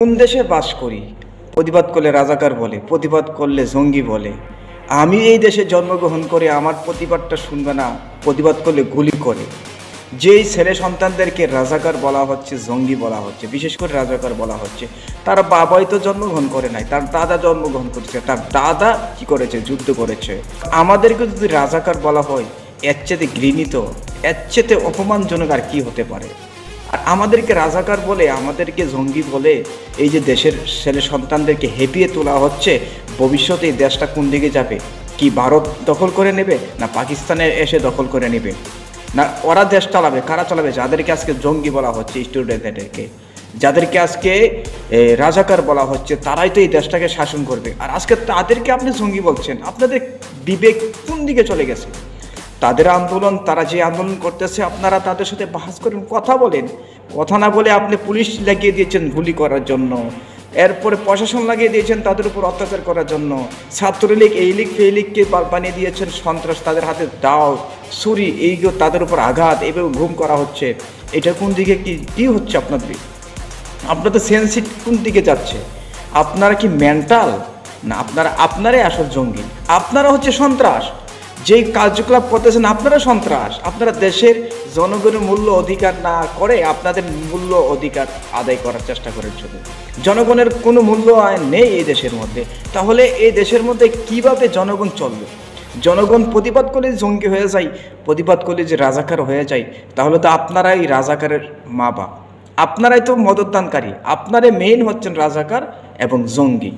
কোন দেশে বাস করি? প্রতিবাদ করলে রাজাকার বলে, প্রতিবাদ করলে জঙ্গি বলে। আমি এই দেশে জন্মগ্রহণ করে আমার প্রতিবাদটা শুনবে না, প্রতিবাদ করলে গুলি করে। যেই ছেলে সন্তানদেরকে রাজাকার বলা হচ্ছে, জঙ্গি বলা হচ্ছে, বিশেষ করে রাজাকার বলা হচ্ছে, তার বাবাই তো জন্মগ্রহণ করে নাই, তার দাদা জন্মগ্রহণ করেছে, তার দাদা কি করেছে? যুদ্ধ করেছে। আমাদেরকে যদি রাজাকার বলা হয়, এর চেয়ে ঘৃণিত, এর চেয়ে অপমানজনক আর কি হতে পারে? আর আমাদেরকে রাজাকার বলে, আমাদেরকে জঙ্গি বলে এই যে দেশের ছেলে সন্তানদেরকে হেপিয়ে তোলা হচ্ছে, ভবিষ্যতে এই দেশটা কোন দিকে যাবে? কি ভারত দখল করে নেবে, না পাকিস্তানে এসে দখল করে নেবে, না ওরা দেশ চালাবে? কারা চালাবে? যাদেরকে আজকে জঙ্গি বলা হচ্ছে, স্টুডেন্টদেরকে, যাদেরকে আজকে রাজাকার বলা হচ্ছে, তারাই তো এই দেশটাকে শাসন করবে। আর আজকে তাদেরকে আপনি জঙ্গি বলছেন। আপনাদের বিবেক কোন দিকে চলে গেছে? তাদের আন্দোলন, তারা যে আন্দোলন করতেছে, আপনারা তাদের সাথে বাহাস করেন, কথা বলেন। কথা না বলে আপনি পুলিশ লাগিয়ে দিয়েছেন গুলি করার জন্য, এরপরে প্রশাসন লাগিয়ে দিয়েছেন তাদের উপর অত্যাচার করার জন্য। ছাত্রলীগ, এই লীগ, ফেই লীগকে বানিয়ে দিয়েছেন সন্ত্রাস, তাদের হাতে দাও, ছুরি, এইগুলো তাদের উপর আঘাত, এইভাবে ঘুম করা হচ্ছে। এটা কোন দিকে কি হচ্ছে আপনাদের? আপনাদের সেন্সিট কোন দিকে যাচ্ছে? আপনারা কি মেন্টাল, না আপনারাই আসল জঙ্গি? আপনারা হচ্ছে সন্ত্রাস। যেই কার্যকলাপ করতেছেন আপনারা সন্ত্রাস। আপনারা দেশের জনগণের মূল্য অধিকার না করে আপনাদের মূল্য অধিকার আদায় করার চেষ্টা করেন শুধু। জনগণের কোনো মূল্য নেই এই দেশের মধ্যে। তাহলে এই দেশের মধ্যে কিভাবে জনগণ চলবে? জনগণ প্রতিবাদ করলে জঙ্গি হয়ে যায়, প্রতিবাদ করলে যে রাজাকার হয়ে যায়, তাহলে তো আপনারাই রাজাকারের মা বাপ, আপনারাই তো মদতদানকারী, আপনারাই মেইন হচ্ছেন রাজাকার এবং জঙ্গি।